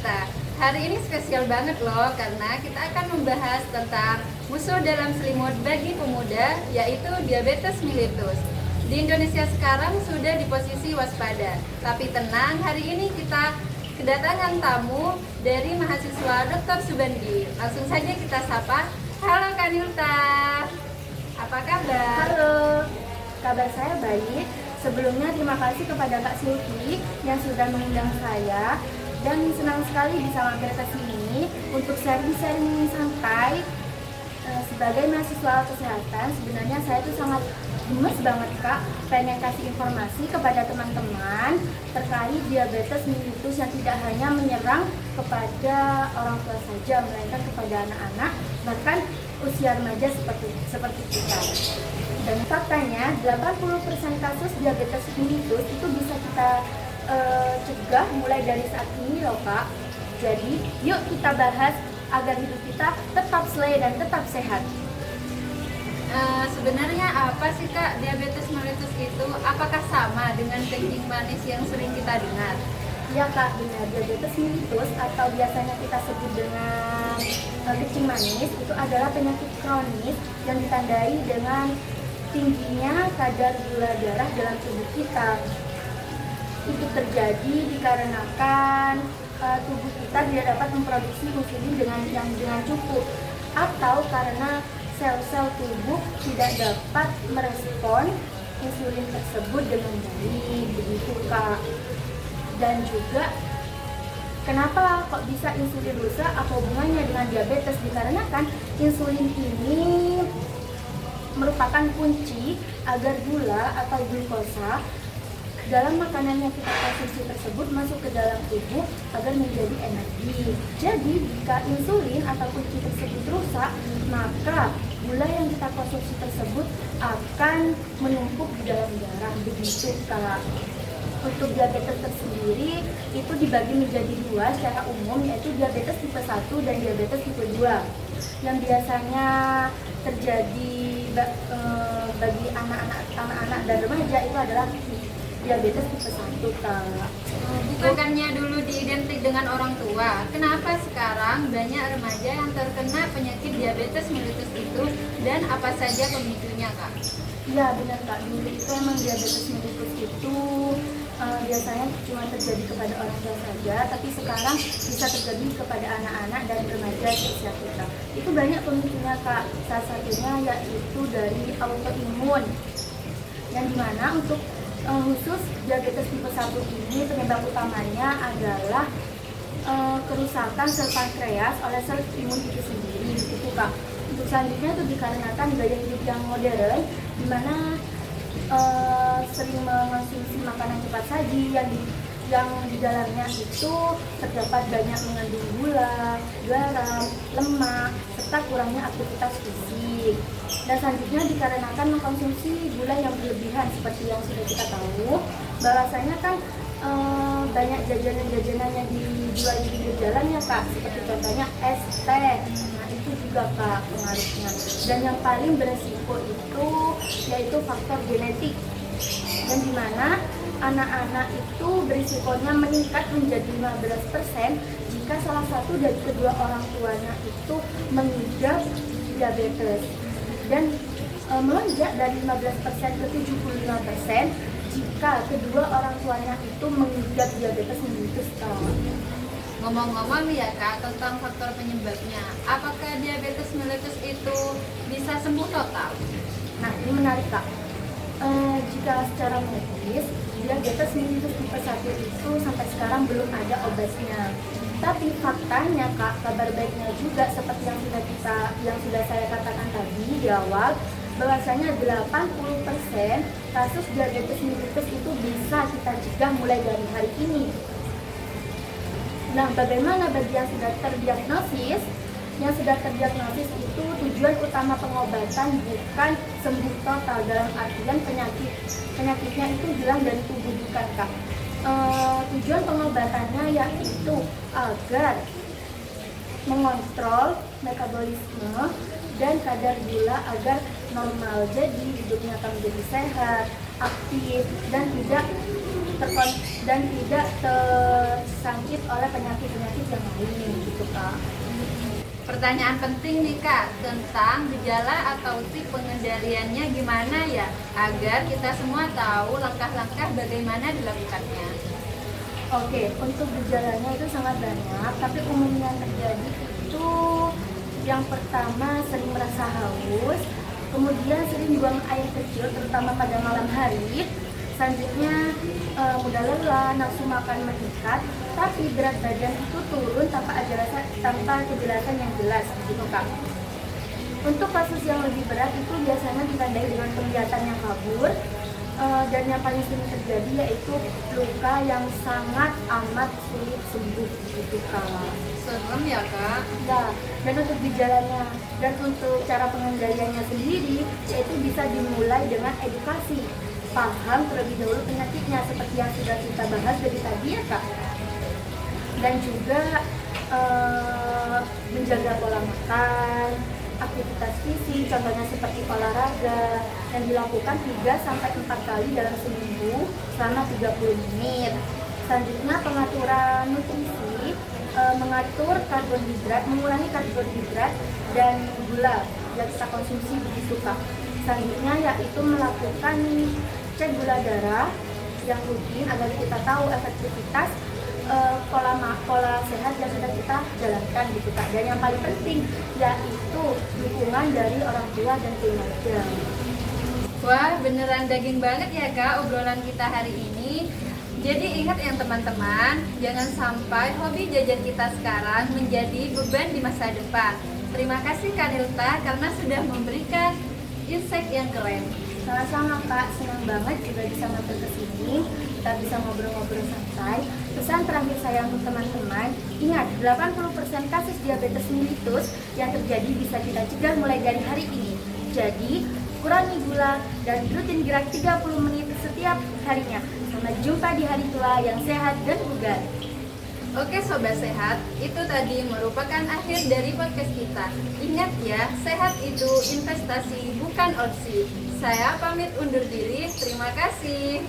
kita. Hari ini spesial banget loh, karena kita akan membahas tentang musuh dalam selimut bagi pemuda, yaitu diabetes mellitus. Di Indonesia sekarang sudah di posisi waspada. Tapi tenang, hari ini kita kedatangan tamu dari mahasiswa Dr. Subandi. Langsung saja kita sapa. Halo Kak Nilta, apa kabar? Halo, kabar saya baik. Sebelumnya terima kasih kepada Kak Silvi yang sudah mengundang saya, dan senang sekali bisa mampir ke sini untuk sharing-sharing santai. Sebagai mahasiswa kesehatan, sebenarnya saya tuh sangat gemes banget Kak, pengen kasih informasi kepada teman-teman terkait diabetes mellitus yang tidak hanya menyerang kepada orang tua saja, melainkan kepada anak-anak, bahkan usia remaja seperti kita. Dan faktanya 80% kasus diabetes mellitus itu bisa kita cegah mulai dari saat ini loh Kak. Jadi yuk kita bahas agar hidup kita tetap slay dan tetap sehat. Sebenarnya apa sih Kak diabetes mellitus itu? Apakah sama dengan kencing manis yang sering kita dengar? Ya Kak, benar. Diabetes mellitus atau biasanya kita sebut dengan kencing manis itu adalah penyakit kronis yang ditandai dengan tingginya kadar gula darah dalam tubuh kita. Itu terjadi dikarenakan tubuh kita tidak dapat memproduksi insulin dengan cukup, atau karena sel-sel tubuh tidak dapat merespon insulin tersebut dengan baik, begitu Kak. Dan juga kenapa kok bisa insulin rusak? Apa hubungannya dengan diabetes? Dikarenakan insulin ini merupakan kunci agar gula atau glukosa dalam makanan yang kita konsumsi tersebut masuk ke dalam tubuh agar menjadi energi. Jadi jika insulin atau kunci tersebut rusak, maka gula yang kita konsumsi tersebut akan menumpuk di dalam darah, begitu Kak. Untuk diabetes tersendiri itu dibagi menjadi dua secara umum, yaitu diabetes tipe 1 dan diabetes tipe 2. Yang biasanya terjadi bagi anak-anak dan remaja itu adalah diabetes tipe 1 Kak. Bukannya dulu diidentik dengan orang tua, kenapa sekarang banyak remaja yang terkena penyakit diabetes mellitus itu, dan apa saja pemicunya Kak? Ya benar Kak, dulu itu emang diabetes mellitus itu biasanya cuma terjadi kepada orang tua saja, tapi sekarang bisa terjadi kepada anak-anak dan remaja usia kita. Itu banyak pemicunya Kak, salah satunya yaitu dari autoimun, yang dimana untuk khusus diabetes tipe 1 ini penyebab utamanya adalah kerusakan sel pankreas oleh sel imun itu sendiri, gitu Kak. Untuk selanjutnya itu dikarenakan gaya hidup yang modern, di mana sering mengonsumsi makanan cepat saji yang di dalamnya itu terdapat banyak mengandung gula, garam, lemak, serta kurangnya aktivitas fisik. Dan selanjutnya dikarenakan mengkonsumsi gula yang berlebihan, seperti yang sudah kita tahu, bahwasanya kan banyak jajanan-jajanan yang dijual di pinggir jalan ya Kak, seperti contohnya es teh. Nah itu juga Kak pengaruhnya. Dan yang paling beresiko itu yaitu faktor genetik, dan dimana anak-anak itu berisikonya meningkat menjadi 15% jika salah satu dari kedua orang tuanya itu mengidap diabetes, dan melonjak dari 15% ke 75% jika kedua orang tuanya itu mengidap diabetes mellitus. Ngomong-ngomong ya Kak tentang faktor penyebabnya, apakah diabetes mellitus itu bisa sembuh total? Nah ini menarik Kak. Jika secara medis diabetes mellitus tipe 1 itu sampai sekarang belum ada obatnya. Tapi faktanya Kak, kabar baiknya juga seperti yang sudah saya katakan tadi di awal, bahwasanya 80% kasus diabetes mellitus itu bisa kita cegah mulai dari hari ini. Nah, bagaimana bagi yang sudah terdiagnosis? Yang sudah terdiagnosis itu tujuan utama pengobatan bukan sembuh total, dalam artian penyakitnya itu hilang dari tubuh, bukan Kak. Tujuan pengobatannya yaitu agar mengontrol metabolisme dan kadar gula agar normal, jadi hidupnya akan menjadi sehat, aktif, dan tidak dan tidak tersangkit oleh penyakit-penyakit yang lain gitu Kak. Pertanyaan penting nih Kak, tentang gejala atau trik pengendaliannya gimana ya, agar kita semua tahu langkah-langkah bagaimana dilakukannya. Oke, untuk gejalanya itu sangat banyak, tapi umumnya yang terjadi itu yang pertama sering merasa haus, kemudian sering buang air kecil terutama pada malam hari. Selanjutnya mudah lelah, nafsu makan meningkat, tapi berat badan itu turun tanpa kejelasan yang jelas, gitu Kak. Untuk kasus yang lebih berat itu biasanya ditandai dengan penglihatan yang kabur, dan yang paling sering terjadi yaitu luka yang sangat amat sulit sembuh, gitu Kak. Serem ya Kak. Nah, dan untuk gejalanya dan untuk cara pengendaliannya sendiri yaitu bisa dimulai dengan edukasi. Paham terlebih dahulu penyakitnya seperti yang sudah kita bahas dari tadi ya Kak. Dan juga menjaga pola makan, aktivitas fisik, contohnya seperti olahraga yang dilakukan 3-4 kali dalam seminggu selama 30 menit. Selanjutnya pengaturan nutrisi, mengatur karbohidrat, mengurangi karbohidrat dan gula yang kita konsumsi begitu Kak. Selanjutnya yaitu melakukan cek gula darah yang rutin agar kita tahu efektivitas pola sehat yang sudah kita jalankan gitu Kak. Dan yang paling penting yaitu dukungan dari orang tua dan keluarga. Wah, beneran daging banget ya Kak obrolan kita hari ini. Jadi ingat ya teman-teman, jangan sampai hobi jajan kita sekarang menjadi beban di masa depan. Terima kasih Kak Nilta karena sudah memberikan insight yang keren. Sama-sama Kak, senang banget juga bisa mampir ke sini. Kita bisa ngobrol-ngobrol santai. Pesan terakhir saya untuk teman-teman, ingat 80% kasus diabetes mellitus yang terjadi bisa kita cegah mulai dari hari ini. Jadi, kurangi gula dan rutin gerak 30 menit setiap harinya. Sampai jumpa di hari tua yang sehat dan bugar. Oke Sobat Sehat, itu tadi merupakan akhir dari podcast kita. Ingat ya, sehat itu investasi bukan opsi. Saya pamit undur diri, terima kasih.